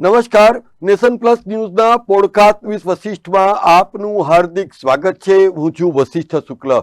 નમસ્કાર, nation plus ન્યૂઝના podcast with વશિષ્ઠમાં આપનું હાર્દિક સ્વાગત છે. હું છું વશિષ્ઠ શુક્લ.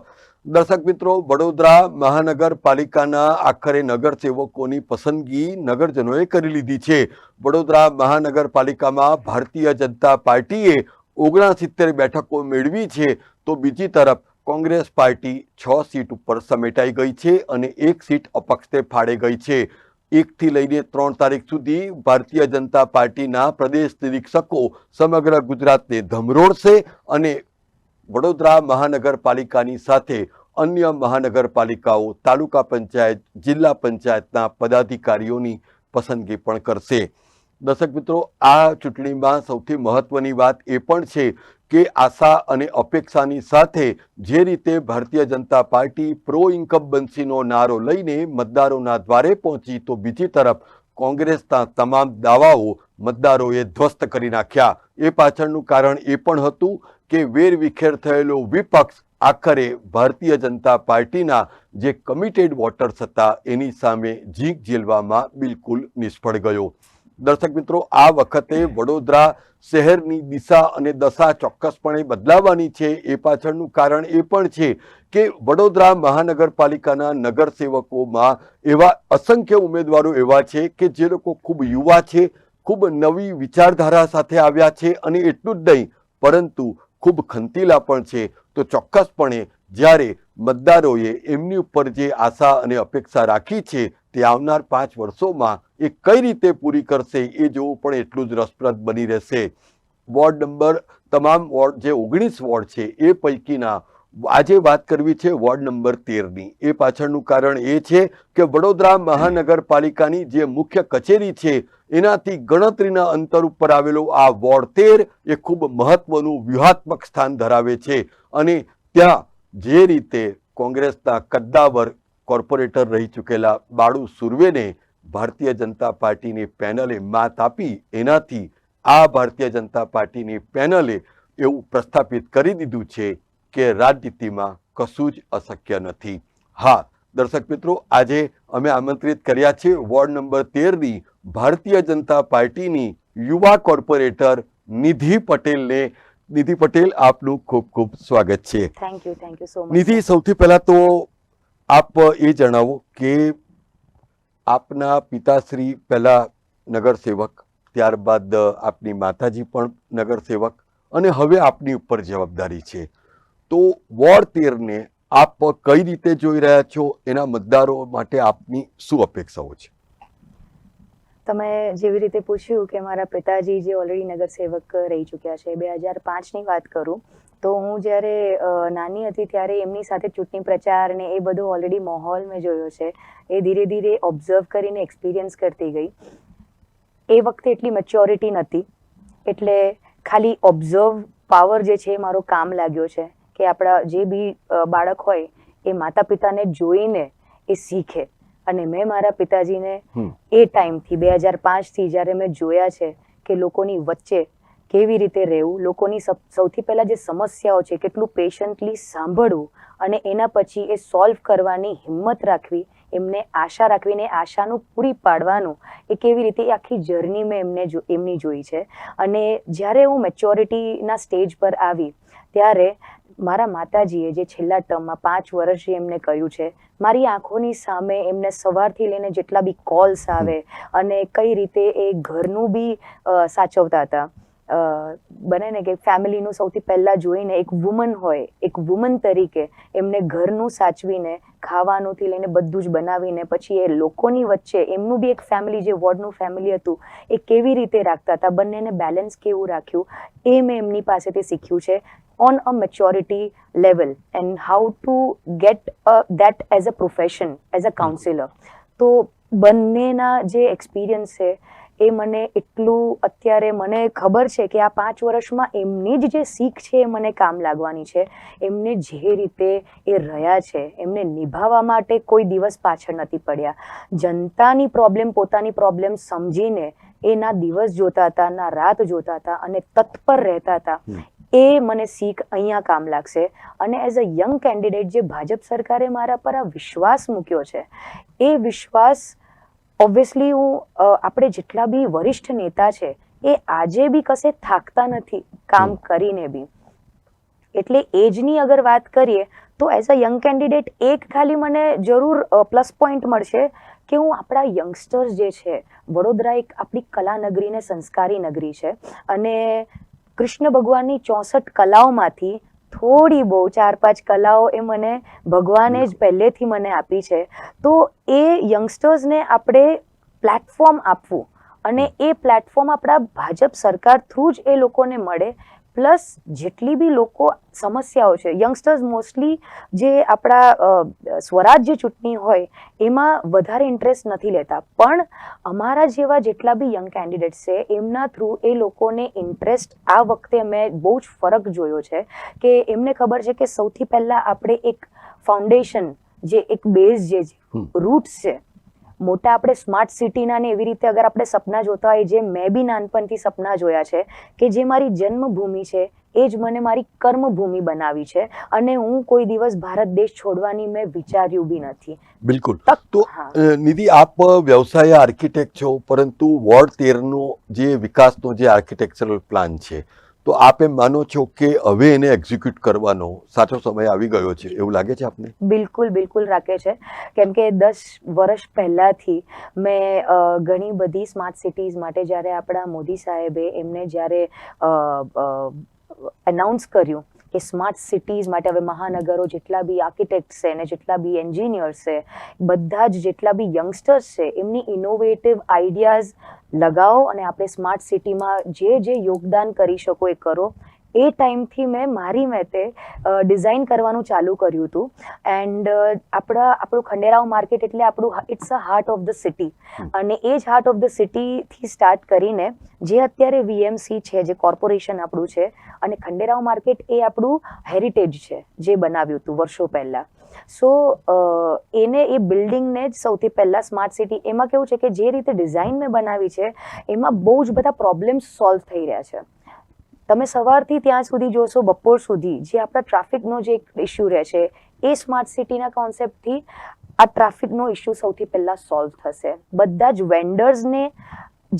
દર્શક મિત્રો, વડોદરા મહાનગરપાલિકાના આખરે નગરસેવકોની પસંદગી નગરજનોએ કરી લીધી છે. વડોદરા મહાનગરપાલિકામાં ભારતીય જનતા પાર્ટીએ 69 બેઠકો મેળવી છે, તો બીજી તરફ કોંગ્રેસ પાર્ટી 6 સીટ ઉપર સમેટાઈ ગઈ છે અને 1 સીટ અપક્ષે ફાળે ગઈ છે. 1 થી લઈને 3 તારીખ સુધી ભારતીય જનતા પાર્ટીના પ્રદેશ નિરીક્ષકો સમગ્ર ગુજરાતને ધમરોળશે અને વડોદરા મહાનગરપાલિકાની સાથે અન્ય મહાનગરપાલિકાઓ, તાલુકા પંચાયત, જિલ્લા પંચાયતના પદાધિકારીઓની પસંદગી પણ કરશે. દર્શક મિત્રો, આ ચૂંટણીમાં સૌથી મહત્વની વાત એ પણ છે કે આશા અને અપેક્ષાની સાથે જે રીતે ભારતીય જનતા પાર્ટી પ્રો ઇન્કમ્બન્સીનો નારો લઈને મતદારોના દ્વારે પહોંચી, તો બીજી તરફ કોંગ્રેસના તમામ દાવાઓ મતદારોએ ધ્વસ્ત કરી નાખ્યા. એ પાછળનું કારણ એ પણ હતું કે વેરવિખેર થયેલો વિપક્ષ આખરે ભારતીય જનતા પાર્ટીના જે કમિટેડ વોટર્સ હતા એની સામે જીંક ઝીલવામાં બિલકુલ નિષ્ફળ ગયો. દર્શક મિત્રો, આ વખતે વડોદરા શહેરની દિશા અને દશા ચોક્કસપણે બદલાવાની છે. એ પાછળનું કારણ એ પણ છે કે વડોદરા મહાનગરપાલિકાના નગરસેવકોમાં એવા અસંખ્ય ઉમેદવારો એવા છે કે જે લોકો ખૂબ યુવા છે, ખૂબ નવી વિચારધારા સાથે આવ્યા છે અને એટલું જ નહીં પરંતુ ખૂબ ખંતીલા પણ છે. તો ચોક્કસપણે જ્યારે મતદારોએ એમની ઉપર જે આશા અને અપેક્ષા રાખી છે તે આવનાર 5 વર્ષોમાં એ કઈ રીતે પૂરી કરશે એ જોવું પણ એટલું જ રસપ્રદ બની રહેશે. વોર્ડ નંબર, તમામ વોર્ડ જે 19 વોર્ડ છે એ પૈકીના આજે વાત કરવી છે વોર્ડ નંબર 13ની. એ પાછળનું કારણ એ છે કે વડોદરા મહાનગરપાલિકાની જે મુખ્ય કચેરી છે એનાથી ગણતરીના અંતર ઉપર આવેલો આ વોર્ડ 13 એ ખૂબ મહત્વનું વ્યૂહાત્મક સ્થાન ધરાવે છે અને ત્યાં જે રીતે કોંગ્રેસના કદ્દાવર કોર્પોરેટર રહી ચૂકેલા બાળુ સુર્વેને ભારતીય જનતા પાર્ટીની પેનલે માત આપી, એનાથી આ ભારતીય જનતા પાર્ટીની પેનલે એવું પ્રસ્થાપિત કરી દીધું છે કે રાજનીતિમાં કશું જ અશક્ય નથી. હા દર્શક મિત્રો, આજે અમે આમંત્રિત કર્યા છે વોર્ડ નંબર 13ની ભારતીય જનતા પાર્ટીની યુવા કોર્પોરેટર નિધિ પટેલને. નિધિ પટેલ, આપનું ખૂબ ખૂબ સ્વાગત છે. Thank you so much. Nidhi, સૌથી પહેલા તો આપ એ જણાવો કે આપના પિતાશ્રી પહેલા નગરસેવક, ત્યારબાદ આપની માતાજી પણ નગરસેવક અને હવે આપની ઉપર જવાબદારી છે, તો વોર્ડ 13ને આપ કઈ રીતે જોઈ રહ્યા છો? એના મતદારો માટે આપની શું અપેક્ષાઓ છે? તમે જેવી રીતે પૂછ્યું કે મારા પિતાજી જે ઓલરેડી નગરસેવક રહી ચૂક્યા છે, 2005ની વાત કરું તો હું જ્યારે નાની હતી ત્યારે એમની સાથે ચૂંટણી પ્રચાર ને એ બધો ઓલરેડી માહોલ મેં જોયો છે. એ ધીરે ધીરે ઓબ્ઝર્વ કરીને એક્સપિરિયન્સ કરતી ગઈ. એ વખતે એટલી મેચ્યોરિટી નથી, એટલે ખાલી ઓબ્ઝર્વ પાવર જે છે એ મારો કામ લાગ્યો છે કે આપણા જે બી બાળક હોય એ માતા પિતાને જોઈને એ શીખે. અને મેં મારા પિતાજીને એ ટાઈમથી 2005થી જ્યારે મેં જોયા છે કે લોકોની વચ્ચે કેવી રીતે રહેવું, લોકોની સૌથી પહેલાં જે સમસ્યાઓ છે કેટલું પેશન્ટલી સાંભળવું અને એના પછી એ સોલ્વ કરવાની હિંમત રાખવી, એમને આશા રાખવીને આશાનું પૂરી પાડવાનું, એ કેવી રીતે એ આખી જર્ની મેં એમની જોઈ છે. અને જ્યારે હું મેચ્યોરિટીના સ્ટેજ પર આવી ત્યારે મારા માતાજીએ જે છેલ્લા ટર્મમાં 5 વર્ષ જે એમને કર્યું છે, મારી આંખોની સામે એમને સવારથી લઈને જેટલા બી કોલ્સ આવે અને કઈ રીતે એ ઘરનું બી સાચવતા હતા. બને ને કે ફેમિલીનું સૌથી પહેલાં જોઈને એક વુમન હોય, એક વુમન તરીકે એમને ઘરનું સાચવીને ખાવાનુંથી લઈને બધું જ બનાવીને પછી એ લોકોની વચ્ચે એમનું બી એક ફેમિલી, જે વોર્ડનું ફેમિલી હતું, એ કેવી રીતે રાખતા હતા, બંનેને બેલેન્સ કેવું રાખ્યું, એ મેં એમની પાસેથી શીખ્યું છે on a maturity level and how to get that as a profession, as a counselor. તો બંનેના જે એક્સપિરિયન્સ છે એ મને એટલું અત્યારે મને ખબર છે કે આ 5 વર્ષમાં એમની જે શીખ છે એ મને કામ લાગવાની છે. એમને જે રીતે એ રહ્યા છે, એમને નિભાવવા માટે કોઈ દિવસ પાછળ નથી પડ્યા. જનતાની પ્રોબ્લેમ, પોતાની પ્રોબ્લેમ સમજીને એ ના દિવસ જોતા હતા, ના રાત જોતા હતા અને તત્પર રહેતા હતા. એ મને શીખ અહીંયા કામ લાગશે. અને એઝ અ યંગ કેન્ડિડેટ જે ભાજપ સરકારે મારા પર આ વિશ્વાસ મૂક્યો છે, એ વિશ્વાસ ઓબ્વિયસલી આપણે જેટલા બી વરિષ્ઠ નેતા છે એ આજે બી કશે થાકતા નથી કામ કરીને બી. એટલે એજની અગર વાત કરીએ તો એઝ અ યંગ કેન્ડિડેટ એક ખાલી મને જરૂર પ્લસ પોઈન્ટ મળશે કે હું આપણા યંગસ્ટર્સ જે છે, વડોદરા એક આપણી કલા નગરી ને સંસ્કારી નગરી છે અને કૃષ્ણ ભગવાનની 64 કલાઓમાંથી થોડી બહુ 4-5 કલાઓ એ મને ભગવાને જ પહેલેથી મને આપી છે. તો એ યંગસ્ટર્સને આપણે પ્લેટફોર્મ આપવું અને એ પ્લેટફોર્મ આપણા ભાજપ સરકાર થ્રુ જ એ લોકોને મળે. પ્લસ જેટલી બી લોકો સમસ્યાઓ છે, યંગસ્ટર્સ મોસ્ટલી જે આપણા સ્વરાજ્ય ચૂંટણી હોય એમાં વધારે ઇન્ટરેસ્ટ નથી લેતા, પણ અમારા જેવા જેટલા બી યંગ કેન્ડિડેટ્સ છે એમના થ્રુ એ લોકોને ઇન્ટરેસ્ટ આ વખતે મેં બહુ જ ફરક જોયો છે કે એમને ખબર છે કે સૌથી પહેલા આપણે એક ફાઉન્ડેશન, જે એક બેઝ, જે રૂટ્સ છે, મોટા આપણે સ્માર્ટ સિટીના ને એવી રીતે અગર આપણે સપના જોતા હોય, જે મેં બી નાનપણથી સપના જોયા છે કે જે મારી જન્મભૂમિ છે એ જ મને મારી કર્મભૂમિ બનાવી છે અને હું કોઈ દિવસ ભારત દેશ છોડવાની મેં વિચાર્યું બી નથી. બિલકુલ. તો નિધિ, આપ વ્યવસાય આર્કિટેક્ટ છો, પરંતુ વોર્ડ 13નો જે વિકાસનો જે આર્કિટેક્ચરલ પ્લાન છે, તો આપ એમ માનો છો કે હવે એને એક્ઝિક્યુટ કરવાનો સાચો સમય આવી ગયો છે, એવું લાગે છે આપને? બિલકુલ રાખે છે, કેમ કે 10 વર્ષ પહેલાથી મેં ઘણી બધી સ્માર્ટ સિટીઝ માટે જ્યારે આપણા મોદી સાહેબે એમને જ્યારે અનાઉન્સ કર્યું કે સ્માર્ટ સિટીઝ માટે હવે મહાનગરો જેટલા બી આર્કિટેક્ટ્સ છે ને જેટલા બી એન્જિનિયર્સ છે, બધા જ જેટલા બી યંગસ્ટર્સ છે, એમની ઇનોવેટિવ આઈડિયાઝ લગાવો અને આપણે સ્માર્ટ સિટીમાં જે યોગદાન કરી શકો એ કરો. એ ટાઈમથી મેં મારી મેતે ડિઝાઇન કરવાનું ચાલુ કર્યું હતું. એન્ડ આપણું ખંડેરાવ માર્કેટ એટલે આપણું it's a heart of the city, અને એ જ હાર્ટ ઓફ ધ સિટીથી સ્ટાર્ટ કરીને જે અત્યારે વીએમસી છે, જે કોર્પોરેશન આપણું છે, અને ખંડેરાવ માર્કેટ એ આપણું હેરિટેજ છે જે બનાવ્યું હતું વર્ષો પહેલા. સો એને એ બિલ્ડિંગને જ સૌથી પહેલા સ્માર્ટ સિટી, એમાં કેવું છે કે જે રીતે ડિઝાઇન મેં બનાવી છે એમાં બહુ જ બધા પ્રોબ્લેમ્સ સોલ્વ થઈ રહ્યા છે. તમે સવારથી ત્યાં સુધી જોશો, બપોર સુધી જે આપણા ટ્રાફિકનો જે ઇસ્યુ રહે છે, એ સ્માર્ટ સિટીના કોન્સેપ્ટથી આ ટ્રાફિકનો ઇસ્યુ સૌથી પહેલા સોલ્વ થશે. બધા જ વેન્ડર્સને,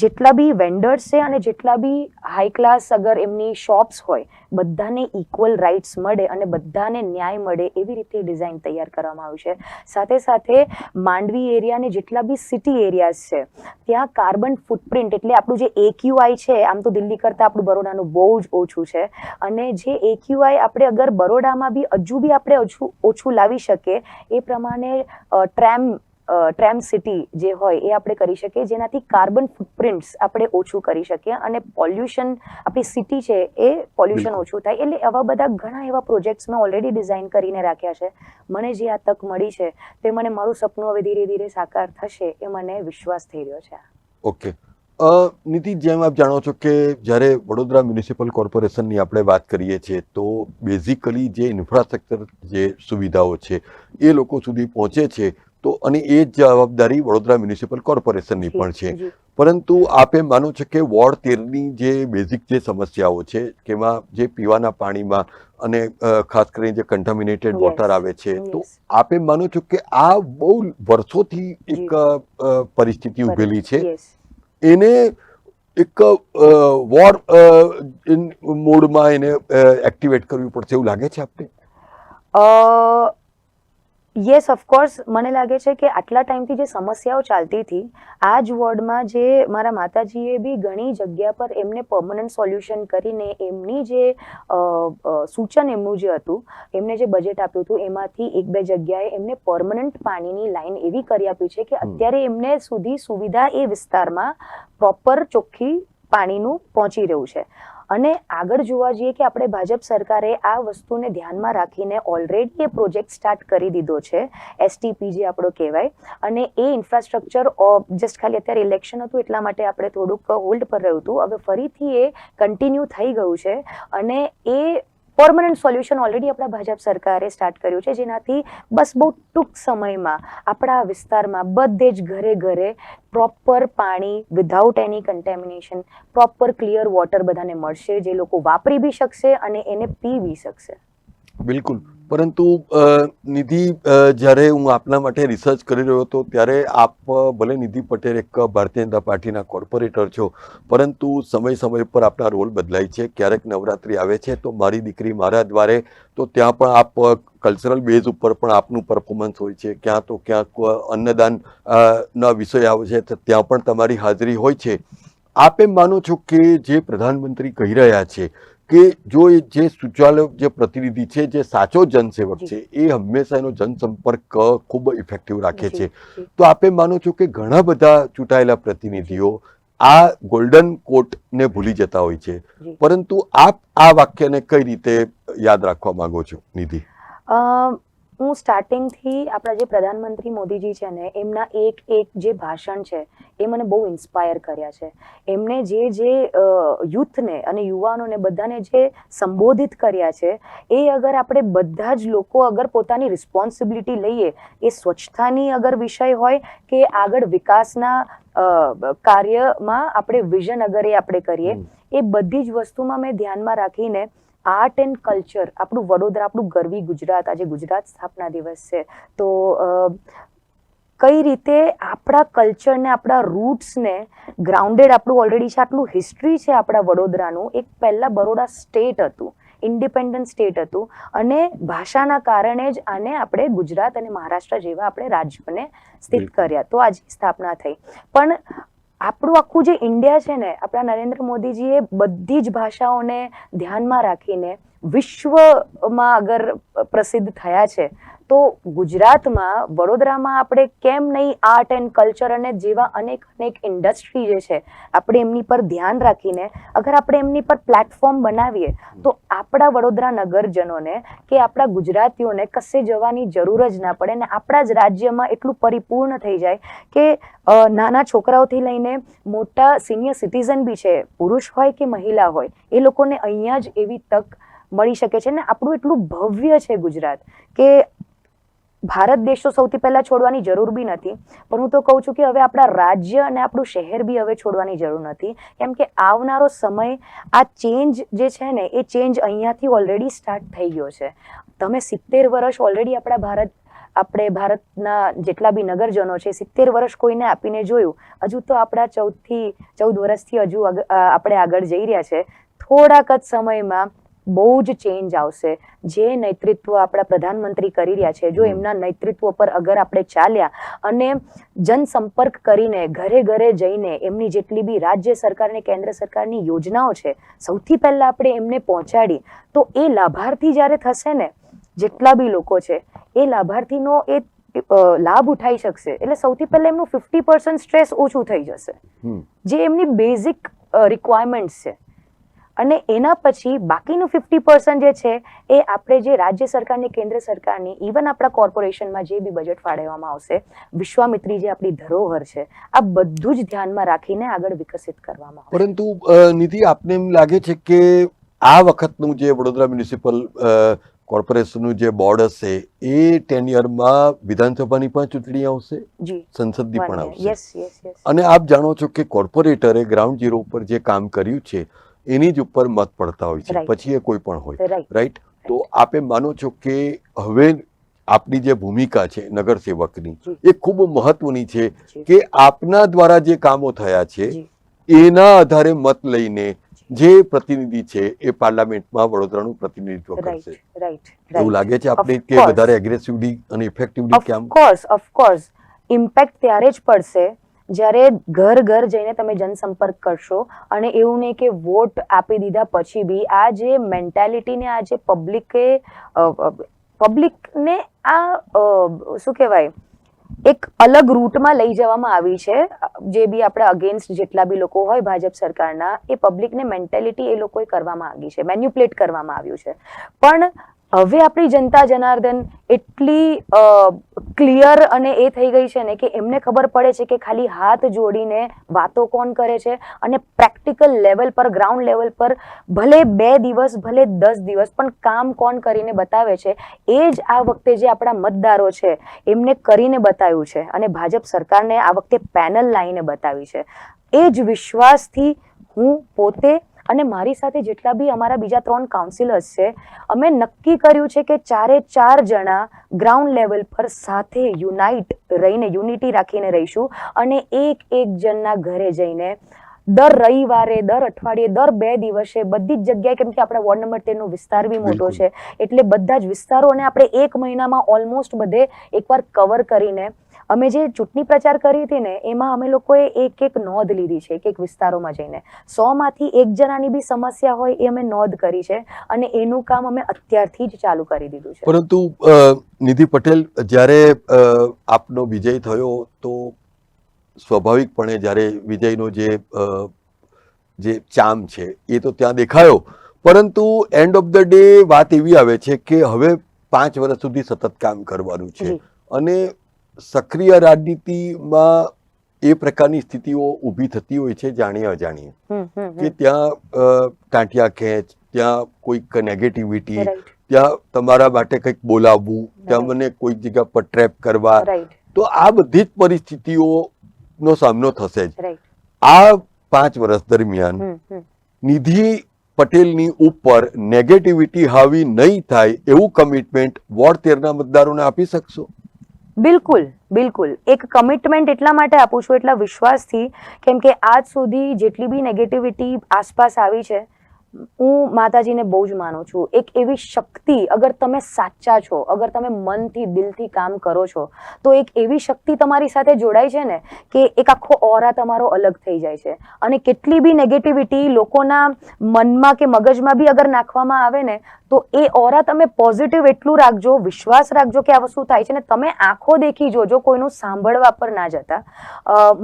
જેટલા બી વેન્ડર્સ છે અને જેટલા બી હાઈ ક્લાસ અગર એમની શોપ્સ હોય, બધાને ઇક્વલ રાઇટ્સ મળે અને બધાને ન્યાય મળે એવી રીતે ડિઝાઇન તૈયાર કરવામાં આવ્યું છે. સાથે સાથે માંડવી એરિયાને જેટલા બી સિટી એરિયાઝ છે ત્યાં કાર્બન ફૂટપ્રિન્ટ એટલે આપણું જે AQI છે, આમ તો દિલ્હી કરતાં આપણું બરોડાનું બહુ જ ઓછું છે, અને જે AQI આપણે અગર બરોડામાં બી હજુ બી આપણે ઓછું લાવી શકીએ એ પ્રમાણે ટ્રેમ સિટી જે હોય એ આપણે કરી શકીએ, જેનાથી કાર્બન ફૂટપ્રિન્ટ્સ આપણે ઓછું કરી શકીએ અને પોલ્યુશન, આપણી સિટી છે એ પોલ્યુશન ઓછું થાય. એટલે આવા બધા ઘણા એવા પ્રોજેક્ટ્સ મેં ઓલરેડી ડિઝાઇન કરીને રાખ્યા છે. મને જે આ તક મળી છે તે મને મારું સપનું હવે ધીરે ધીરે સાકાર થશે એ મને વિશ્વાસ થઈ રહ્યો છે. ઓકે. નિધિ, જેમ આપ જાણો છો કે જ્યારે વડોદરા મ્યુનિસિપલ કોર્પોરેશનની આપણે વાત કરીએ છીએ તો બેઝિકલી જે ઇન્ફ્રાસ્ટ્રક્ચર, જે સુવિધાઓ છે એ લોકો સુધી પહોંચે છે, તો અને એ જવાબદારી વડોદરા મ્યુનિસિપલ કોર્પોરેશનની પણ છે. પરંતુ આપે માનો છો કે વોર્ડ 13ની જે બેઝિક જે સમસ્યાઓ છે, કે એમાં જે પીવાના પાણીમાં અને ખાસ કરીને જે કન્ટામિનેટેડ વોટર આવે છે, તો આપે માનો છો કે આ બહુ વર્ષોથી એક પરિસ્થિતિ ઉભેલી છે, એને એક વોર મોડમાં એને એક્ટિવેટ કરવી પડશે એવું લાગે છે આપને? Yes, of course. મને લાગે છે કે આટલા ટાઈમથી જે સમસ્યાઓ ચાલતી હતી, આ જ વોર્ડમાં જે મારા માતાજીએ બી ઘણી જગ્યા પર એમને પરમનન્ટ સોલ્યુશન કરીને એમની જે સૂચન એમનું જે હતું, એમને જે બજેટ આપ્યું હતું એમાંથી 1-2 જગ્યાએ એમને પરમનન્ટ પાણીની લાઈન એવી કરી આપી છે કે અત્યારે એમને સુધી સુવિધા એ વિસ્તારમાં પ્રોપર ચોખ્ખી પાણીનું પહોંચી રહ્યું છે. અને આગળ જોવા જઈએ કે આપણે ભાજપ સરકારે આ વસ્તુને ધ્યાનમાં રાખીને ઓલરેડી એ પ્રોજેક્ટ સ્ટાર્ટ કરી દીધો છે, STP જે આપણો કહેવાય, અને એ ઇન્ફ્રાસ્ટ્રક્ચર જસ્ટ ખાલી અત્યારે ઇલેક્શન હતું એટલા માટે આપણે થોડુંક હોલ્ડ પર રહ્યું હતું. હવે ફરીથી એ કન્ટિન્યુ થઈ ગયું છે અને એ પરમનન્ટ સોલ્યુશન ઓલરેડી આપણા ભાજપ સરકારે સ્ટાર્ટ કર્યું છે, જેનાથી બસ બહુ ટૂંક સમયમાં આપણા વિસ્તારમાં બધે જ ઘરે ઘરે પ્રોપર પાણી without any contamination, proper clear water બધાને મળશે, જે લોકો વાપરી બી શકશે અને એને પી બી શકશે. બિલકુલ. પરંતુ નિધિ, જ્યારે હું આપના માટે રિસર્ચ કરી રહ્યો હતો ત્યારે આપ ભલે નિધિ પટેલ એક ભારતીય જનતા પાર્ટીના કોર્પોરેટર છો, પરંતુ સમય પર આપના રોલ બદલાય છે. ક્યારેક નવરાત્રિ આવે છે તો મારી દીકરી મારા દ્વારે, તો ત્યાં પણ આપ કલ્ચરલ બેઝ ઉપર પણ આપનું પરફોર્મન્સ હોય છે. ક્યાં તો ક્યાંક અન્નદાન ના વિષય આવે છે તો ત્યાં પણ તમારી હાજરી હોય છે. આપ એમ માનો છો કે જે પ્રધાનમંત્રી કહી રહ્યા છે કે જો એ જે સુચાલક જે પ્રતિનિધિ છે, જે સાચો જનસેવક છે, એ હંમેશા એનો જનસંપર્ક ખૂબ ઇફેક્ટિવ રાખે છે, તો આપે માનો છો કે ઘણા બધા ચૂંટાયેલા પ્રતિનિધિઓ આ ગોલ્ડન કોટને ભૂલી જતા હોય છે, પરંતુ આપ આ વાક્યને કઈ રીતે યાદ રાખવા માંગો છો નિધિ? હું સ્ટાર્ટિંગથી આપણા જે પ્રધાનમંત્રી મોદીજી છે ને, એમના એક જે ભાષણ છે એ મને બહુ ઇન્સ્પાયર કર્યા છે. એમને જે યુથને અને યુવાનોને બધાને જે સંબોધિત કર્યા છે, એ અગર આપણે બધા જ લોકો અગર પોતાની રિસ્પોન્સિબિલિટી લઈએ, એ સ્વચ્છતાની અગર વિષય હોય કે આગળ વિકાસના કાર્યમાં આપણે વિઝન અગર એ આપણે કરીએ, એ બધી જ વસ્તુમાં મેં ધ્યાનમાં રાખીને આર્ટ એન્ડ કલ્ચર, આપણું વડોદરા, આપણું ગરવી ગુજરાત, આજે ગુજરાત સ્થાપના દિવસ છે, તો કઈ રીતે આપણા કલ્ચરને, આપણા રૂટ્સને ગ્રાઉન્ડેડ, આપણું ઓલરેડી છે, આટલું હિસ્ટ્રી છે આપણા વડોદરાનું. એક પહેલા બરોડા સ્ટેટ હતું, ઇન્ડિપેન્ડન્ટ સ્ટેટ હતું, અને ભાષાના કારણે જ આને આપણે ગુજરાત અને મહારાષ્ટ્ર જેવા આપણે રાજ્યોને સ્થિત કર્યા, તો આજે સ્થાપના થઈ. પણ આપણું આખું જે ઇન્ડિયા છે ને, આપણા નરેન્દ્ર મોદીજીએ બધી જ ભાષાઓને ધ્યાનમાં રાખીને વિશ્વમાં અગર પ્રસિદ્ધ થયા છે, તો ગુજરાતમાં, વડોદરામાં આપણે કેમ નહીં આર્ટ એન્ડ કલ્ચર અને જેવા અનેક ઇન્ડસ્ટ્રી જે છે, આપણે એમની પર ધ્યાન રાખીને અગર આપણે એમની પર પ્લેટફોર્મ બનાવીએ, તો આપણા વડોદરા નગરજનોને કે આપણા ગુજરાતીઓને કશે જવાની જરૂર જ ના પડે, અને આપણા જ રાજ્યમાં એટલું પરિપૂર્ણ થઈ જાય કે નાના છોકરાઓથી લઈને મોટા સિનિયર સિટીઝન બી છે, પુરુષ હોય કે મહિલા હોય, એ લોકોને અહીંયા જ એવી તક મળી શકે છે. ને આપણું એટલું ભવ્ય છે ગુજરાત કે ભારત દેશ તો સૌથી પહેલા છોડવાની જરૂર બી નથી, પણ હું તો કહું છું કે હવે આપણા રાજ્ય અને આપણું શહેર બી હવે છોડવાની જરૂર નથી, કેમ કે આવનારો સમય, આ ચેન્જ જે છે ને, એ ચેન્જ અહીંયાથી ઓલરેડી સ્ટાર્ટ થઈ ગયો છે. તમે 70 વર્ષ ઓલરેડી આપણે ભારતના જેટલા બી નગરજનો છે, 70 વર્ષ કોઈને આપીને જોયું, હજુ તો આપણા 14 વર્ષથી હજુ આપણે આગળ જઈ રહ્યા છે. થોડાક જ સમયમાં બહુ જ ચેન્જ આવશે. જે નેતૃત્વ આપણા પ્રધાનમંત્રી કરી રહ્યા છે, જો એમના નેતૃત્વ પર અગર આપણે ચાલ્યા અને જનસંપર્ક કરીને, ઘરે ઘરે જઈને એમની જેટલી બી રાજ્ય સરકાર અને કેન્દ્ર સરકારની યોજનાઓ છે, સૌથી પહેલા આપણે એમને પહોંચાડી, તો એ લાભાર્થી જ્યારે થશે ને, જેટલા બી લોકો છે, એ લાભાર્થીનો એ લાભ ઉઠાઈ શકશે. એટલે સૌથી પહેલા એમનું 50% સ્ટ્રેસ ઓછું થઈ જશે, જે એમની બેઝિક રિક્વાયરમેન્ટ્સ છે. અને એના પછી બાકીનું 50% જે છે, એ આપણે જે રાજ્ય સરકારની, કેન્દ્ર સરકારની, ઇવન આપણા કોર્પોરેશનમાં જે બી બજેટ ફાળવવામાં આવશે, વિશ્વામિત્રી જે આપણી ધરોહર છે, આ બધું જ ધ્યાનમાં રાખીને આગળ વિકસિત કરવામાં આવશે. પરંતુ નિધિ, આપને એમ લાગે છે કે આ વખતનું જે વડોદરા મ્યુનિસિપલ કોર્પોરેશનનું જે બોર્ડ હશે, એ ટેન્યરમાં વિધાનસભાની પણ ચૂંટણી આવશે, સંસદની પણ આવશે, અને આપ જાણો છો કે કોર્પોરેટરે ગ્રાઉન્ડ ઝીરો ઉપર જે કામ કર્યું છે એની જ ઉપર મત પડતા હોય છે, પછી એ કોઈ પણ હોય, રાઈટ? તો આપે માનો છો કે હવે આપની જે ભૂમિકા છે નગરસેવકની, એ ખૂબ મહત્વની છે કે આપના દ્વારા જે કામો થયા છે એના આધારે મત લઈને જે પ્રતિનિધિ છે એ પાર્લામેન્ટમાં વડોદરાનું પ્રતિનિધિત્વ કરશે. એવું લાગે છે આપને કે વધારે એગ્રેસિવલી અને ઇફેક્ટિવલી કામ? ઓફકોર્સ ઇમ્પેક્ટ ત્યારે જ પડશે જ્યારે ઘર ઘર જઈને તમે જનસંપર્ક કરશો, અને એવું નહીં કે વોટ આપી દીધા પછી બી આ જે મેન્ટાલિટીને, આ જે પબ્લિકને આ શું કહેવાય, એક અલગ રૂટમાં લઈ જવામાં આવી છે. જે બી આપણે અગેન્સ્ટ જેટલા બી લોકો હોય ભાજપ સરકારના, એ પબ્લિકને મેન્ટાલિટી એ લોકોએ કરવામાં આવી છે, મેન્યુપ્લેટ કરવામાં આવ્યું છે. પણ હવે આપણી જનતા જનાર્દન એટલી ક્લિયર અને એ થઈ ગઈ છે ને કે એમને ખબર પડે છે કે ખાલી હાથ જોડીને વાતો કોણ કરે છે, અને પ્રેક્ટિકલ લેવલ પર, ગ્રાઉન્ડ લેવલ પર ભલે 2 દિવસ, ભલે 10 દિવસ, પણ કામ કોણ કરીને બતાવે છે, એ જ આ વખતે જે આપણા મતદારો છે એમને કરીને બતાવ્યું છે, અને ભાજપ સરકારને આ વખતે પેનલ લાવીને બતાવી છે. એ જ વિશ્વાસથી હું પોતે અને મારી સાથે જેટલા બી અમારા બીજા 3 કાઉન્સિલર્સ છે, અમે નક્કી કર્યું છે કે 4 જણા ગ્રાઉન્ડ લેવલ પર સાથે યુનિટી રાખીને રહીશું અને એક જણના ઘરે જઈને દર રવિવારે, દર અઠવાડિયે, દર 2 દિવસે બધી જ જગ્યાએ, કેમ કે આપણા વોર્ડ નંબર 13 નો વિસ્તાર બી મોટો બિલકુલ. છે, એટલે બધા જ વિસ્તારોને આપણે 1 મહિનામાં ઓલમોસ્ટ બધે એકવાર કવર કરીને અમે જે ચૂંટણી પ્રચાર કરી હતી ને, એમાં અમે લોકોએ એક નોંધ લીધી છે, એક વિસ્તારોમાં જઈને 100 માંથી 1 જણાની બી સમસ્યા હોય એ અમે નોંધ કરી છે અને એનું કામ અમે અત્યારથી જ ચાલુ કરી દીધું છે. પરંતુ નિધિ પટેલ, જ્યારે આપનો વિજય થયો તો સ્વાભાવિકપણે જ્યારે વિજયનો જે ચામ છે એ તો ત્યાં દેખાયો, પરંતુ એન્ડ ઓફ ધ ડે વાત એવી આવે છે કે હવે 5 વર્ષ સુધી સતત કામ કરવાનું છે અને સક્રિય રાજનીતિમાં એ પ્રકારની સ્થિતિઓ ઊભી થતી હોય છે જાણીએ અજાણીએ, કે ત્યાં ટાંટિયા ખેંચ, ત્યાં કોઈક નેગેટિવિટી, ત્યાં તમારા માટે કંઈક બોલાવવું, ત્યાં મને કોઈક જગ્યા પર ટ્રેપ કરવા, તો આ બધી જ પરિસ્થિતિઓનો સામનો થશે જ. આ 5 વર્ષ દરમિયાન નિધિ પટેલની ઉપર નેગેટિવિટી હાવી નહીં થાય એવું કમિટમેન્ટ વોર્ડ 13ના મતદારોને આપી શકશો? બિલકુલ બિલકુલ, એક કમિટમેન્ટ એટલા માટે આપું છું, એટલા વિશ્વાસથી, કેમ કે આજ સુધી જેટલી બી નેગેટિવિટી આસપાસ આવી છે, હું માતાજીને બહુ જ માનું છું. એક એવી શક્તિ, અગર તમે સાચા છો, અગર તમે મનથી દિલથી કામ કરો છો, તો એક એવી શક્તિ તમારી સાથે જોડાય છે ને કે એક આખો ઓરા તમારો અલગ થઈ જાય છે. અને કેટલી બી નેગેટિવિટી લોકોના મનમાં કે મગજમાં બી અગર નાખવામાં આવે ને, તો એ ઓરા તમે પોઝિટિવ એટલું રાખજો, વિશ્વાસ રાખજો કે આ વસ્તુ થાય છે, ને તમે આંખો દેખી જોજો, કોઈનું સાંભળવા પર ના જતા.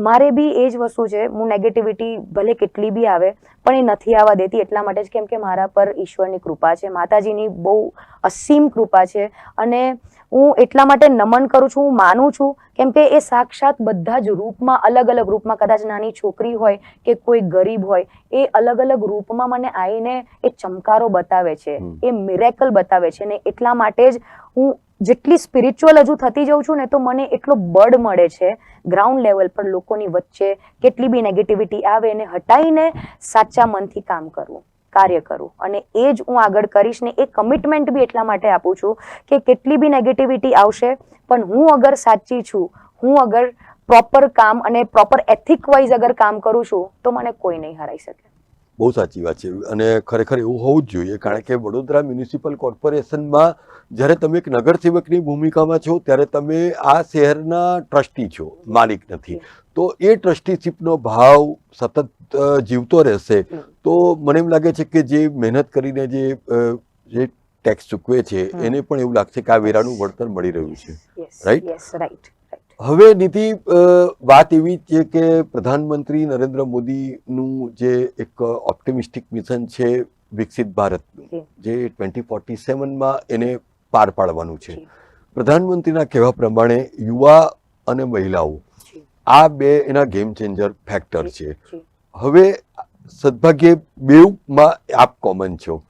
મારે બી એ જ વસ્તુ છે, હું નેગેટિવિટી ભલે કેટલી બી આવે પણ એ નથી આવવા દેતી, એટલા માટે જ, કેમ કે મારા પર ઈશ્વરની કૃપા છે, માતાજીની બહુ અસીમ કૃપા છે. અને હું એટલા માટે નમન કરું છું, હું માનું છું, કેમ કે એ સાક્ષાત બધા જ રૂપમાં, અલગ અલગ રૂપમાં, કદાચ નાની છોકરી હોય કે કોઈ ગરીબ હોય, એ અલગ અલગ રૂપમાં મને આવીને એ ચમકારો બતાવે છે, એ મિરેકલ બતાવે છે. ને એટલા માટે જ હું જેટલી સ્પિરિચ્યુઅલ હજુ થતી જાઉં છું ને, તો મને એટલો બળ મળે છે ગ્રાઉન્ડ લેવલ પર લોકોની વચ્ચે કેટલી બી નેગેટિવિટી આવે એને હટાવીને સાચા મનથી કામ કરવું, કાર્ય કરું, અને એ જ હું આગળ કરીશ. ને એ કમિટમેન્ટ બી એટલા માટે આપું છું કે કેટલી બી નેગેટિવિટી આવશે, પણ હું અગર સાચી છું, હું અગર પ્રોપર કામ અને પ્રોપર એથિક વાઇઝ અગર કામ કરું છું, તો મને કોઈ નહીં હરાઈ શકે. બહુ સાચી વાત છે અને ખરેખર એવું હોવું જ જોઈએ, કારણ કે વડોદરા મ્યુનિસિપલ કોર્પોરેશનમાં જ્યારે તમે એક નગરસેવકની ભૂમિકામાં છો, ત્યારે તમે આ શહેરના ટ્રસ્ટી છો, માલિક નથી. તો એ ટ્રસ્ટીશીપનો ભાવ સતત જીવતો રહેશે, તો મને એમ લાગે છે કે જે મહેનત કરીને જે ટેક્સ ચૂકવે છે એને પણ એવું લાગશે કે આ વેરાનું વળતર મળી રહ્યું છે. રાઈટ. હવે નિધિ, વાત એવી છે કે પ્રધાનમંત્રી નરેન્દ્ર મોદીનું જે એક ઓપ્ટિમિસ્ટિક મિશન છે વિકસિત ભારતનું, જે 2047માં એને પાર પાડવાનું છે, પ્રધાનમંત્રીના કહેવા પ્રમાણે યુવા અને મહિલાઓ આ બે એના ગેમ ચેન્જર ફેક્ટર છે. હવે સદભાગ્યે બેઉમાં આપ કોમન છો,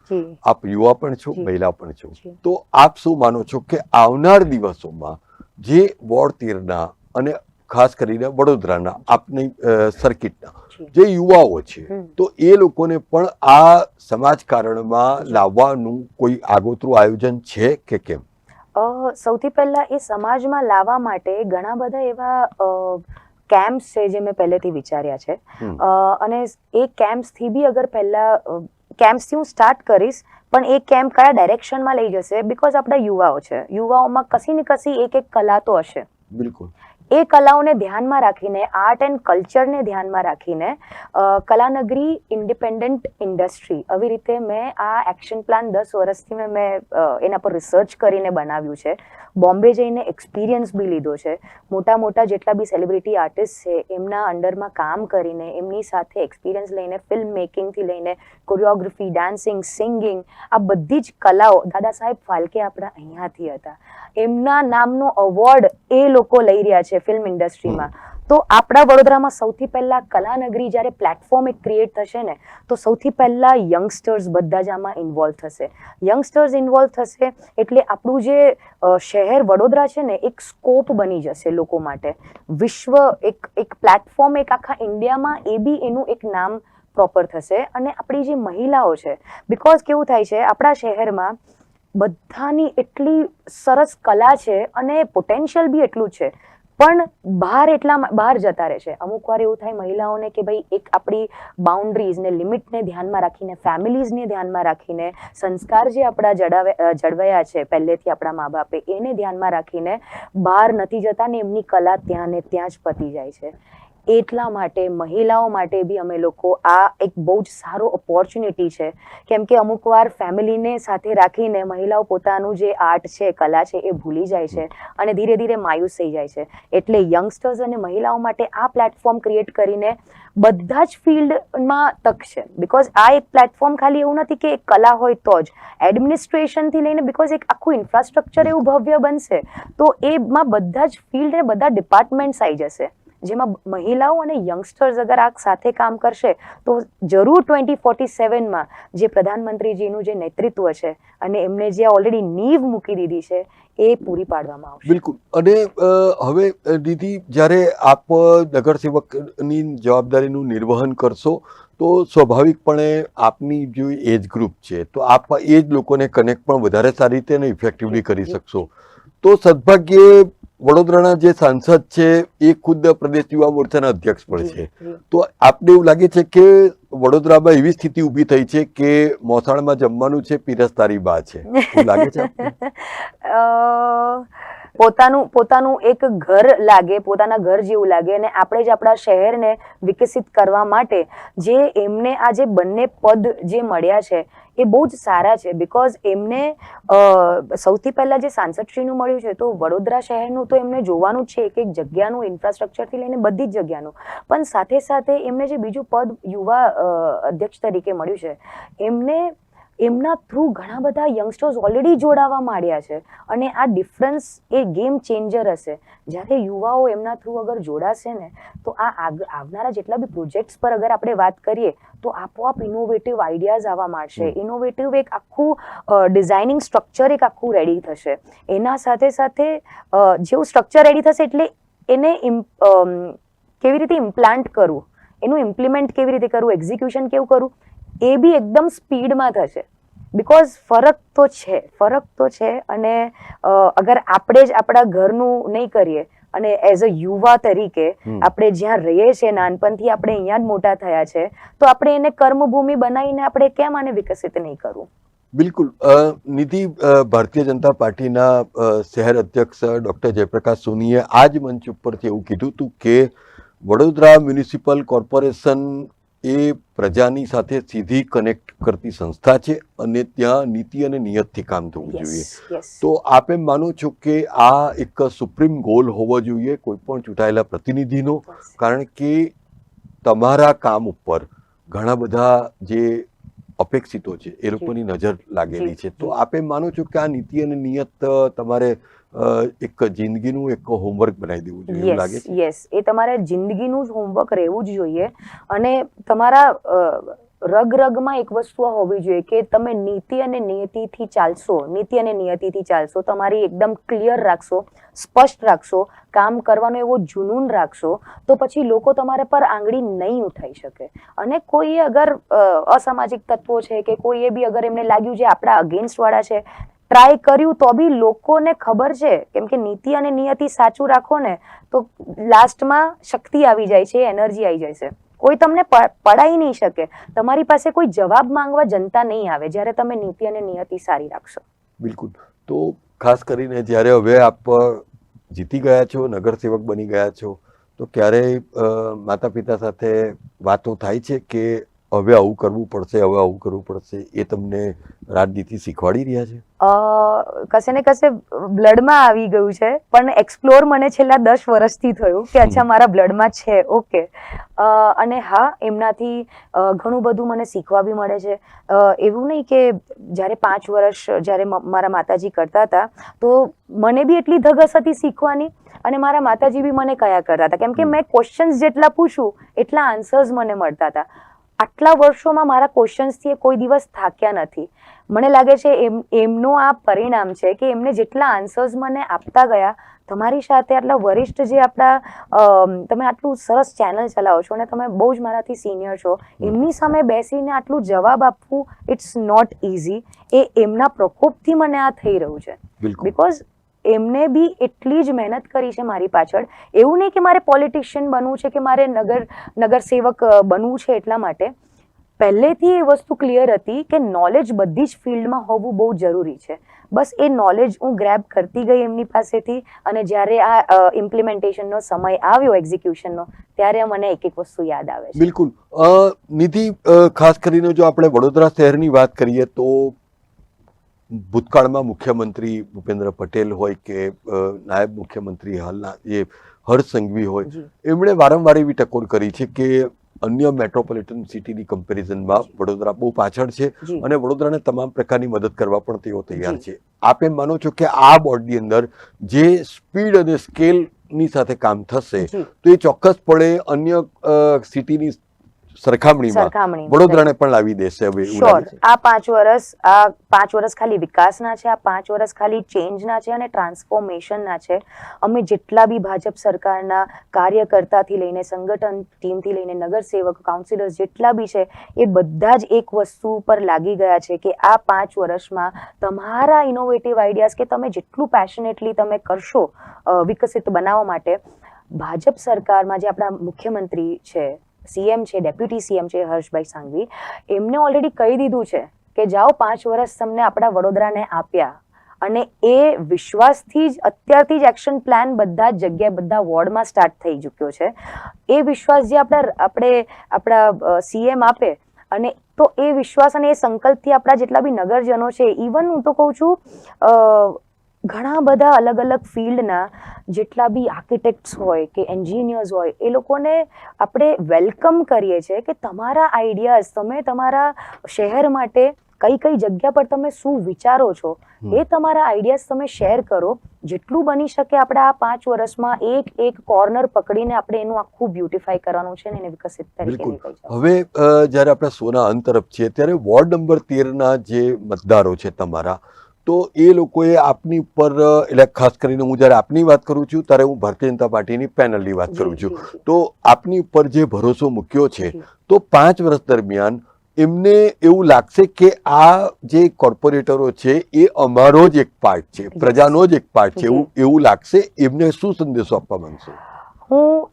આપ યુવા પણ છો, મહિલા પણ છો, તો આપ શું માનો છો કે આવનાર દિવસોમાં જે વોર્ડ 13ના અને ખાસ કરીને વડોદરાના આપની સર્કિટના જે યુવાઓ છે, તો એ લોકોને પણ આ સમાજકારણમાં લાવવાનું કોઈ આગોતરું આયોજન છે કે કેમ? સૌથી પહેલા એ સમાજમાં લાવવા માટે ઘણા બધા એવા કેમ્પ્સ છે જે મેં પહેલેથી વિચાર્યા છે, અને એ કેમ્પ્સથી બી અગર પહેલા કેમ્પ્સથી હું સ્ટાર્ટ કરીશ, પણ એ કેમ્પ કયા ડાયરેક્શનમાં લઈ જશે, બીકોઝ આપણા યુવાઓ છે, યુવાઓમાં કશી ને કશી એક કલા તો હશે. બિલકુલ. એ કલાઓને ધ્યાનમાં રાખીને, આર્ટ એન્ડ કલ્ચરને ધ્યાનમાં રાખીને કલાનગરી ઇન્ડિપેન્ડન્ટ ઇન્ડસ્ટ્રી, આવી રીતે મેં આ એક્શન પ્લાન 10 વર્ષથી મેં એના પર રિસર્ચ કરીને બનાવ્યું છે. બોમ્બે જઈને એક્સપિરિયન્સ બી લીધો છે. મોટા મોટા જેટલા બી સેલિબ્રિટી આર્ટિસ્ટ છે એમના અંડરમાં કામ કરીને, એમની સાથે એક્સપિરિયન્સ લઈને, ફિલ્મ મેકિંગથી લઈને કોરિયોગ્રાફી, ડાન્સિંગ, સિંગિંગ, આ બધી જ કલાઓ, દાદા સાહેબ ફાલ્કે આપણા અહીંયાથી હતા, એમના નામનો અવોર્ડ એ લોકો લઈ રહ્યા છે ફિલ્મ ઇન્ડસ્ટ્રીમાં. તો આપણા વડોદરામાં સૌથી પહેલા કલાનગરી જ્યારે પ્લેટફોર્મ એક ક્રિએટ થશે ને, તો સૌથી પહેલા યંગસ્ટર્સ બધા જ આમાં ઇન્વોલ્વ થશે. યંગસ્ટર્સ ઇન્વોલ્વ થશે એટલે આપણું જે શહેર વડોદરા છે ને, એક સ્કોપ બની જશે લોકો માટે. વિશ્વ એક પ્લેટફોર્મ, એક આખા ઇન્ડિયામાં એ બી એનું એક નામ પ્રોપર થશે. અને આપણી જે મહિલાઓ છે, બિકોઝ કેવું થાય છે આપણા શહેરમાં બધાની એટલી સરસ કલા છે અને પોટેન્શિયલ બી એટલું છે, પણ બહાર જતા રહે છે. અમુક વાર એવું થાય મહિલાઓને કે ભાઈ એક આપણી બાઉન્ડ્રીઝ ને લિમિટને ધ્યાનમાં રાખીને, ફેમિલીઝને ધ્યાનમાં રાખીને, સંસ્કાર જે આપણા જળવાયા છે પહેલેથી આપણા મા બાપે, એને ધ્યાનમાં રાખીને બહાર નથી જતા ને એમની કલા ત્યાં ને ત્યાં જ પતી જાય છે. એટલા માટે મહિલાઓ માટે બી અમે લોકો આ એક બહુ જ સારો ઓપોર્ચ્યુનિટી છે, કેમ કે અમુક વાર ફેમિલીને સાથે રાખીને મહિલાઓ પોતાનું જે આર્ટ છે, કલા છે એ ભૂલી જાય છે અને ધીરે ધીરે માયુસ થઈ જાય છે. એટલે યંગસ્ટર્સ અને મહિલાઓ માટે આ પ્લેટફોર્મ ક્રિએટ કરીને બધા જ ફિલ્ડમાં તક છે. બિકોઝ આ એક પ્લેટફોર્મ ખાલી એવું નથી કે એક કલા હોય તો જ, એડમિનિસ્ટ્રેશનથી લઈને બિકોઝ એક આખું ઇન્ફ્રાસ્ટ્રક્ચર એવું ભવ્ય બનશે તો એમાં બધા જ ફિલ્ડ ને બધા ડિપાર્ટમેન્ટ્સ આવી જશે, જેમાં મહિલાઓ અને યંગસ્ટર્સ અગર આ સાથે કામ કરશે તો જરૂર 2047માં જે પ્રધાનમંત્રીજીનું જે નેતૃત્વ છે અને એમને જે ઓલરેડી નીંવ મૂકી દીધી છે એ પૂરી પાડવામાં આવશે. બિલકુલ. અને હવે દીદી, જ્યારે આપ નગરસેવકની જવાબદારીનું નિર્વહન કરશો તો સ્વાભાવિકપણે આપની જે એજ ગ્રુપ છે તો આપ એ જ લોકોને કનેક્ટ પણ વધારે સારી રીતે અને ઇફેક્ટિવલી કરી શકશો. તો સદભાગ્યે વડોદરાના જે સાંસદ છે એ ખુદ પ્રદેશ યુવા મોરચાના અધ્યક્ષ પણ છે. તો આપને એવું લાગે છે કે વડોદરામાં એવી સ્થિતિ ઊભી થઈ છે કે મોસાળમાં જમવાનું છે, પીરસતારી બા છે, એવું લાગે છે આપને? પોતાનું એક ઘર લાગે, પોતાના ઘર જેવું લાગે. અને આપણે જ આપણા શહેરને વિકસિત કરવા માટે જે એમને આ જે બંને પદ જે મળ્યા છે એ બહુ જ સારા છે. બિકોઝ એમને સૌથી પહેલા જે સાંસદશ્રીનું મળ્યું છે તો વડોદરા શહેરનું તો એમને જોવાનું જ છે, એક એક જગ્યાનું ઇન્ફ્રાસ્ટ્રક્ચરથી લઈને બધી જ જગ્યાનું. પણ સાથે સાથે એમને જે બીજું પદ યુવા અધ્યક્ષ તરીકે મળ્યું છે, એમના થ્રુ ઘણા બધા યંગસ્ટર્સ ઓલરેડી જોડાવા માંડ્યા છે. અને આ ડિફરન્સ એ ગેમ ચેન્જર હશે. જ્યારે યુવાઓ એમના થ્રુ અગર જોડાશે ને તો આ આવનારા જેટલા બી પ્રોજેક્ટ્સ પર અગર આપણે વાત કરીએ તો આપોઆપ ઇનોવેટિવ આઈડિયાઝ આવવા માંડશે. ઇનોવેટિવ એક આખું ડિઝાઇનિંગ સ્ટ્રક્ચર એક આખું રેડી થશે. એના સાથે સાથે જેવું સ્ટ્રક્ચર રેડી થશે એટલે એને કેવી રીતે ઇમ્પ્લાન્ટ કરવું, એનું ઇમ્પ્લિમેન્ટ કેવી રીતે કરવું, એક્ઝિક્યુશન કેવું કરવું, એ બી એકદમ સ્પીડમાં થશે. બિકોઝ ફરક તો છે. અને અગર આપણે જ આપણા ઘરનું નહીં કરીએ અને એઝ અ યુવા તરીકે આપણે જ્યાં રહીએ છીએ, નાનપણથી આપણે અહીંયા જ મોટા થયા છે, તો આપણે એને કર્મભૂમિ બનાવીને આપણે કેમ આને વિકસિત નહીં કરવું? બિલકુલ. નિધિ, ભારતીય જનતા પાર્ટીના શહેર અધ્યક્ષ ડૉક્ટર જયપ્રકાશ સોનીએ આ જ મંચ ઉપરથી એવું કીધું હતું કે વડોદરા મ્યુનિસિપલ કોર્પોરેશન એ પ્રજાની સાથે સીધી કનેક્ટ કરતી સંસ્થા છે અને ત્યાં નીતિ અને નિયતથી કામ થવું જોઈએ. તો આપ એમ માનો છો કે આ એક સુપ્રીમ ગોલ હોવો જોઈએ કોઈ પણ ચૂંટાયેલા પ્રતિનિધિનો? કારણ કે તમારા કામ ઉપર ઘણા બધા જે અપેક્ષિતો છે એ લોકોની નજર લાગેલી છે. તો આપ એમ માનો છો કે આ નીતિ અને નિયત તમારે એક જિંદગીનું એક હોમવર્ક બનાવી દેવું જોઈએ, એવું લાગે છે? યસ, એ તમારે જિંદગીનું જ હોમવર્ક રહેવું જ જોઈએ. અને તમારા રગમાં એક વસ્તુ હોવી જોઈએ કે તમે નીતિ અને નિયતિથી ચાલશો, તમારી એકદમ ક્લિયર રાખશો, સ્પષ્ટ રાખશો, કામ કરવાનો એવો જુનૂન રાખશો, તો પછી લોકો તમારા પર આંગળી નહીં ઉઠાઈ શકે. અને કોઈએ અગર અસામાજિક તત્વો છે કે કોઈએ બી અગર એમને લાગ્યું છે આપણા અગેન્સ્ટ વાળા છે, ટ્રાય કર્યું તો બી લોકોને ખબર છે, કેમ કે નીતિ અને નિયતિ સાચું રાખો ને તો લાસ્ટમાં શક્તિ આવી જાય છે, એનર્જી આવી જાય છે. કોઈ તમને પડાઈ નહીં શકે, તમારી પાસે કોઈ જવાબ માંગવા જનતા નહીં આવે જ્યારે તમે નીતિ અને નિયતિ સારી રાખશો. બિલકુલ. તો ખાસ કરીને જ્યારે હવે આપ જીતી ગયા છો, નગરસેવક બની ગયા છો, તો ક્યારેય માતા પિતા સાથે વાતો થાય છે કે હવે આવું કરવું પડશે, એ તમને રાજનીતિ શીખવાડી રહ્યા છે? કશે ને કશે બ્લડમાં આવી ગયું છે, પણ એક્સપ્લોર મને છેલ્લા 10 વર્ષથી થયું કે અચ્છા મારા બ્લડમાં છે. ઓકે. અને હા, એમનાથી ઘણું બધું મને શીખવા બી મળે છે. એવું નહીં કે જ્યારે 5 વર્ષ જ્યારે મારા માતાજી કરતા હતા તો મને બી એટલી ધગસ હતી શીખવાની અને મારા માતાજી બી મને કયા કરતા હતા, કેમ કે મેં ક્વેશ્ચન્સ જેટલા પૂછું એટલા આન્સર્સ મને મળતા હતા. આટલા વર્ષોમાં મારા ક્વેશ્ચન્સથી એ કોઈ દિવસ થાક્યા નથી. મને લાગે છે એમનું આ પરિણામ છે કે એમને જેટલા આન્સર્સ મને આપતા ગયા, તમારી સાથે આટલા વરિષ્ઠ જે આપણા તમે આટલું સરસ ચેનલ ચલાવો છો અને તમે બહુ જ મારાથી સિનિયર છો, એમની સામે બેસીને આટલું જવાબ આપવું ઇટ્સ નોટ ઇઝી. એમના પ્રકોપથી મને આ થઈ રહ્યું છે. બિકોઝ એમને બી એટલી જ મહેનત કરી છે મારી પાછળ. એવું નહીં કે મારે પોલિટિશિયન બનવું છે કે મારે નગરસેવક બનવું છે એટલા માટે. પહેલેથી એ વસ્તુ ક્લિયર હતી કે નોલેજ બધી જ ફિલ્ડમાં હોવું બહુ જરૂરી છે. બસ એ નોલેજ હું ગ્રેબ કરતી ગઈ એમની પાસેથી, અને જ્યારે આ ઇમ્પ્લિમેન્ટેશનનો સમય આવ્યો એક્ઝિક્યુશનનો, ત્યારે મને એક એક વસ્તુ યાદ આવે છે. બિલકુલ. નિધિ, ખાસ કરીને જો આપણે વડોદરા શહેરની વાત કરીએ તો ભૂતકાળમાં મુખ્યમંત્રી ભૂપેન્દ્ર પટેલ હોય કે નાયબ મુખ્યમંત્રી હાલના જે હર્ષ સંઘવી હોય, એમણે વારંવાર એવી ટકોર કરી છે કે અન્ય મેટ્રોપોલિટન સિટીની કમ્પેરિઝનમાં વડોદરા બહુ પાછળ છે અને વડોદરાને તમામ પ્રકારની મદદ કરવા પણ તેઓ તૈયાર છે. આપ એમ માનો છો કે આ બોર્ડની અંદર જે સ્પીડ અને સ્કેલની સાથે કામ થશે તો એ ચોક્કસપણે અન્ય સિટીની સરખામણીમાં વડોદરાને પણ લાવી દેશે? હવે આ 5 વર્ષ ખાલી વિકાસના છે, આ 5 વર્ષ ખાલી ચેન્જના છે અને ટ્રાન્સફોર્મેશનના છે. અમે જેટલા બી ભાજપ સરકારના કાર્યકર્તાથી લઈને સંગઠન ટીમથી લઈને નગરસેવક કાઉન્સિલર્સ જેટલા બી છે, એ બધા જ એક વસ્તુ પર લાગી ગયા છે કે આ 5 વર્ષમાં તમારા ઇનોવેટિવ આઈડિયાઝ કે તમે જેટલું પેશનેટલી તમે કરશો વિકસિત બનાવવા માટે, ભાજપ સરકારમાં જે આપણા મુખ્યમંત્રી છે, સીએમ છે, ડેપ્યુટી સીએમ છે હર્ષભાઈ સંઘવી, એમને ઓલરેડી કહી દીધું છે કે જાઓ 5 વર્ષ તમને આપણા વડોદરાને આપ્યા, અને એ વિશ્વાસથી જ અત્યારથી જ એક્શન પ્લાન બધા જ જગ્યાએ બધા વોર્ડમાં સ્ટાર્ટ થઈ ચૂક્યો છે. એ વિશ્વાસ જે આપણા સીએમ આપે, અને તો એ વિશ્વાસ અને એ સંકલ્પથી આપણા જેટલા બી નગરજનો છે, ઇવન હું તો કહું છું ઘણા બધા અલગ અલગ ફિલ્ડના જેટલા બી આર્કિટેક્ટ્સ હોય કે એન્જિનિયર્સ હોય, એ લોકોને આપણે વેલકમ કરીએ છીએ કે તમારા આઈડિયાઝ, તમે તમારા શહેર માટે કઈ કઈ જગ્યા પર તમે શું વિચારો છો, એ તમારા આઈડિયાઝ તમે શેર કરો. જેટલું બની શકે આપણે આ 5 વર્ષમાં એક કોર્નર પકડીને આપણે એનું આખું બ્યુટિફાઈ કરવાનું છે ને એને વિકસિત તરીકે. હવે જ્યારે આપણે સોના અંત તરફ છીએ ત્યારે વોર્ડ નંબર 13ના જે મતદારો છે તમારા, તો એ લોકોએ આપની ઉપર, એટલે ખાસ કરીને હું જ્યારે આપની વાત કરું છું ત્યારે હું ભારતીય જનતા પાર્ટીની પેનલની વાત કરું છું, તો આપની ઉપર જે ભરોસો મૂક્યો છે, તો 5 વર્ષ દરમિયાન એમને એવું લાગશે કે આ જે કોર્પોરેટરો છે એ અમારો જ એક પાર્ટ છે, પ્રજાનો જ એક પાર્ટ છે, એવું લાગશે? એમને શું સંદેશો આપવા માંગશો? હું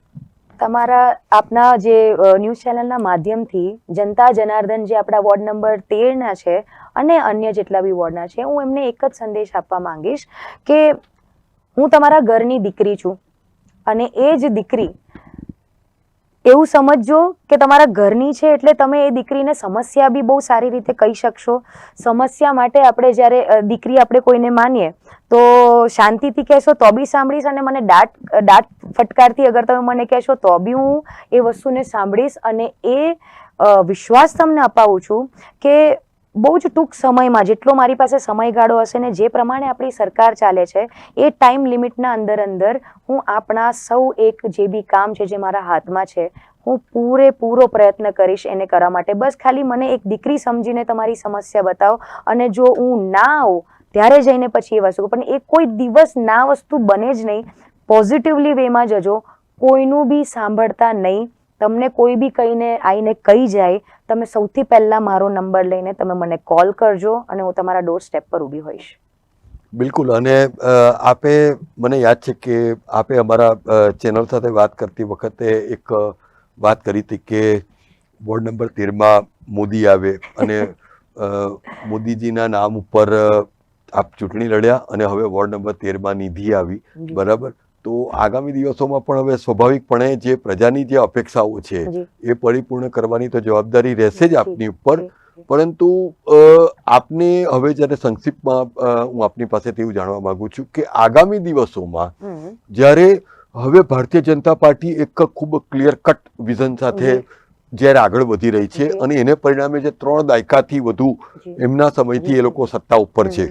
આપના જે ન્યૂઝ ચેનલના માધ્યમથી જનતા જનાર્દન જે આપણા વોર્ડ નંબર 13ના છે અને અન્ય જેટલા બી વોર્ડના છે, હું એમને એક જ સંદેશ આપવા માંગીશ કે હું તમારા ઘરની દીકરી છું, અને એ જ દીકરી એવું સમજજો કે તમારા ઘરની છે એટલે તમે એ દીકરીને સમસ્યા બી બહુ સારી રીતે કહી શકશો. સમસ્યા માટે આપણે જ્યારે દીકરી આપણે કોઈને માનીએ તો શાંતિથી કહેશો તો બી સાંભળીશ, અને મને દાટ ફટકારથી અગર તમે મને કહેશો તો બી હું એ વસ્તુને સાંભળીશ. અને એ વિશ્વાસ તમને અપાવું છું કે બહુ જ ટૂંક સમયમાં, જેટલો મારી પાસે સમયગાળો હશે ને જે પ્રમાણે આપણી સરકાર ચાલે છે, એ ટાઈમ લિમિટના અંદર હું આપણા સૌ એક જે બી કામ છે જે મારા હાથમાં છે, હું પૂરેપૂરો પ્રયત્ન કરીશ એને કરવા માટે. બસ ખાલી મને એક દીકરી સમજીને તમારી સમસ્યા બતાવો, અને જો હું ના આવું ત્યારે જઈને પછી એ વસ્તુ, પણ એ કોઈ દિવસ ના વસ્તુ બને જ નહીં. પોઝિટિવલી વેમાં જજો, કોઈનું બી સાંભળતા નહીં. તમને કોઈ બી કહીને આવીને કહી જાય, તમે સૌથી પહેલા મારો નંબર લઈને તમે મને કોલ કરજો, અને હું તમારા ડોર સ્ટેપ પર ઊભી હોઈશ. બિલકુલ. અને આપે, મને યાદ છે કે આપે અમારા ચેનલ સાથે વાત કરતી વખતે એક વાત કરી હતી કે વોર્ડ નંબર 13માં મોદી આવે અને મોદીજીના નામ ઉપર આપ ચૂંટણી લડ્યા, અને હવે વોર્ડ નંબર 13માં નિધિ આવી, બરાબર? તો આગામી દિવસોમાં પણ હવે સ્વાભાવિકપણે જે પ્રજાની જે અપેક્ષાઓ છે એ પરિપૂર્ણ કરવાની તો જવાબદારી રહેશે જ આપની ઉપર. પરંતુ આપને હવે જ્યારે સંક્ષિપ્તમાં હું આપની પાસેથી એવું જાણવા માંગુ છું કે આગામી દિવસોમાં જ્યારે હવે ભારતીય જનતા પાર્ટી એક ખૂબ ક્લિયર કટ વિઝન સાથે જ્યારે આગળ વધી રહી છે, અને એને પરિણામે જે 3 દાયકાથી વધુ એમના સમયથી એ લોકો સત્તા ઉપર છે,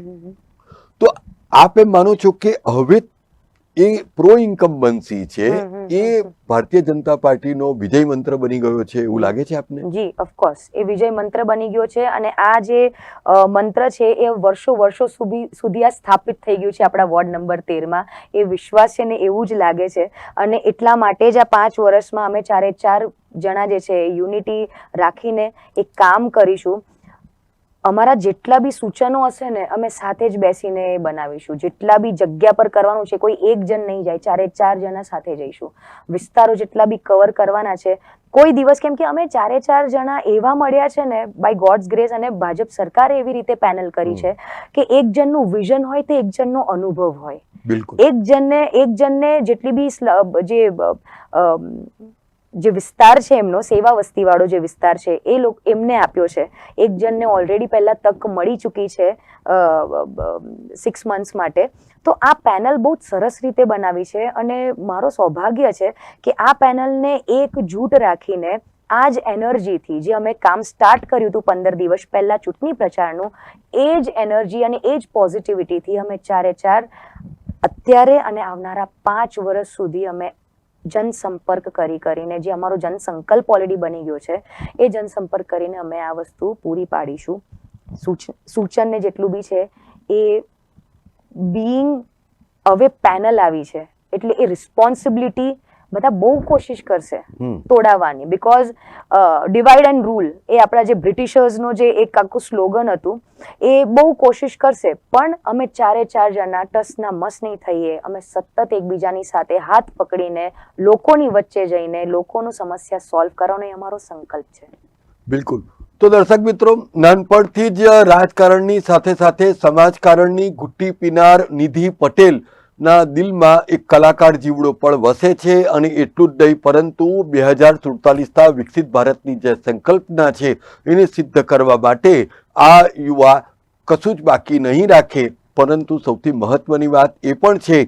તો આપ એમ માનો છો કે હવે એ પ્રો ઇન્કમ્બન્સી છે હમ. એ ભારતીય જનતા પાર્ટીનો વિજય મંત્ર બની ગયો છે એવું લાગે છે આપને? જી ઓફકોર્સ એ વિજય મંત્ર બની ગયો છે અને આ જે મંત્ર છે એ વર્ષો સુધી આ સ્થાપિત થઈ ગયું છે આપણા વોર્ડ નંબર 13માં. એ વિશ્વાસ છે ને એવું જ લાગે છે અને એટલા માટે જ આ 5 વર્ષમાં અમે 4 જણા જે છે યુનિટી રાખીને એક કામ કરીશું. અમારા જેટલા બી સૂચનો હશે ને અમે સાથે જ બેસીને બનાવીશું. જેટલા બી જગ્યા પર કરવાનું છે કોઈ એક જણ નહીં જાય, 4 જણા સાથે જઈશું. વિસ્તારો જેટલા બી કવર કરવાના છે કોઈ દિવસ, કેમ કે અમે 4 જણા એવા મળ્યા છે ને બાય ગોડ્સ ગ્રેસ, અને ભાજપ સરકારે એવી રીતે પેનલ કરી છે કે એક જણનું વિઝન હોય તે એક જણનો અનુભવ હોય. બિલકુલ. એક જણને જેટલી બી જે વિસ્તાર છે એમનો સેવા વસ્તી વાળો જે વિસ્તાર છે એ એમને આપ્યો છે. એક જણને ઓલરેડી પહેલા તક મળી ચૂકી છે 6 months માટે. તો આ પેનલ બહુ જ સરસ રીતે બનાવી છે અને મારો સૌભાગ્ય છે કે આ પેનલને એક જૂટ રાખીને આ જ એનર્જીથી જે અમે કામ સ્ટાર્ટ કર્યું હતું 15 દિવસ પહેલા ચૂંટણી પ્રચારનું, એ જ એનર્જી અને એ જ પોઝિટિવિટીથી અમે 4 અત્યારે અને આવનારા 5 વર્ષ સુધી અમે જનસંપર્ક કરીને, જે અમારો જનસંકલ્પ ઓલરેડી બની ગયો છે, એ જનસંપર્ક કરીને અમે આ વસ્તુ પૂરી પાડીશું. સૂચનને જેટલું બી છે એ બીઈંગ હવે પેનલ આવી છે એટલે એ રિસ્પોન્સિબિલિટી બધા બહુ કોશિશ કરશે તોડાવવાની. બિકોઝ ડિવાઈડ એન્ડ રૂલ એ આપણા જે બ્રિટિશર્સનો જે એક આખું સ્લોગન હતું એ બહુ કોશિશ કરશે, પણ અમે 4 જણા ટસના મસ નહીં થઈએ. અમે સતત એકબીજાની સાથે હાથ પકડીને લોકોની વચ્ચે જઈને લોકોનો સમસ્યા સોલ્વ કરવાનો એ અમારો સંકલ્પ છે. બિલકુલ. તો દર્શક મિત્રો, નાનપણથી જ રાજકારણની સાથે સાથે સમાજકારણની ગુટ્ટી પીનાર નિધિ પટેલ ના દિલમાં એક કલાકાર જીવડો પણ વસે છે અને એટલું જ નહીં પરંતુ 2047ના વિકસિત ભારતની જે સંકલ્પના છે એને સિદ્ધ કરવા માટે આ યુવા કશું જ બાકી નહીં રાખે. પરંતુ સૌથી મહત્વની વાત એ પણ છે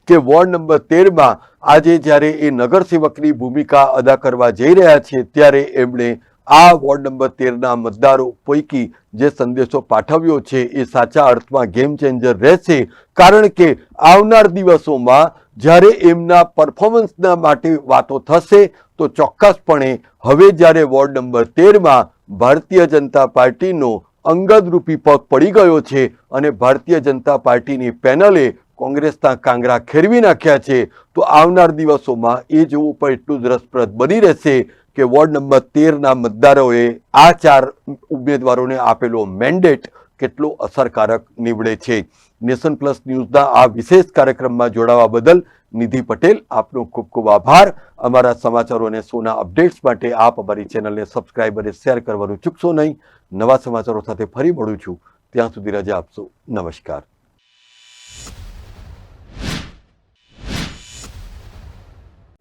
કે વોર્ડ નંબર 13માં આજે જ્યારે એ નગરસેવકની ભૂમિકા અદા કરવા જઈ રહ્યા છે ત્યારે એમણે આ વોર્ડ નંબર 13ના મતદારો પૈકી જે સંદેશો પાઠવ્યો છે એ સાચા અર્થમાં ગેમ ચેન્જર રહેશે. કારણ કે આવનાર દિવસોમાં જ્યારે એમના પરફોર્મન્સના માટે વાતો થશે તો ચોક્કસપણે હવે જ્યારે વોર્ડ નંબર 13માં ભારતીય જનતા પાર્ટીનો અંગદ રૂપી પગ પડી ગયો છે અને ભારતીય જનતા પાર્ટીની પેનલે કોંગ્રેસના કાંગરા ખેરવી નાખ્યા છે, તો આવનાર દિવસોમાં એ જોવું પણ એટલું જ રસપ્રદ બની રહેશે કે વોર્ડ નંબર 13ના મતદારોએ આ 4 ઉમેદવારોને આપેલો મેન્ડેટ કેટલો અસરકારક નીવડે છે. નેશન પ્લસ ન્યૂઝના આ વિશેષ કાર્યક્રમમાં જોડાવા બદલ નિધિ પટેલ આપનો ખૂબ ખૂબ આભાર. અમારા સમાચારો અને શોના અપડેટ્સ માટે આપ અમારી ચેનલને સબસ્ક્રાઇબ અને શેર કરવાનું ચૂકશો નહીં. નવા સમાચારો સાથે ફરી મળું છું. ત્યાં સુધી રજા આપશો. નમસ્કાર.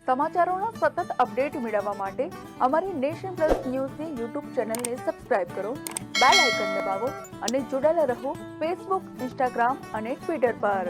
સમાચારોના સતત અપડેટ મેળવવા માટે અમારી નેશન પ્લસ ન્યૂઝની યુટ્યુબ ચેનલને સબસ્ક્રાઇબ કરો, બેલ આઇકન દબાવો અને જોડાયેલા રહો ફેસબુક, ઇન્સ્ટાગ્રામ અને ટ્વિટર પર.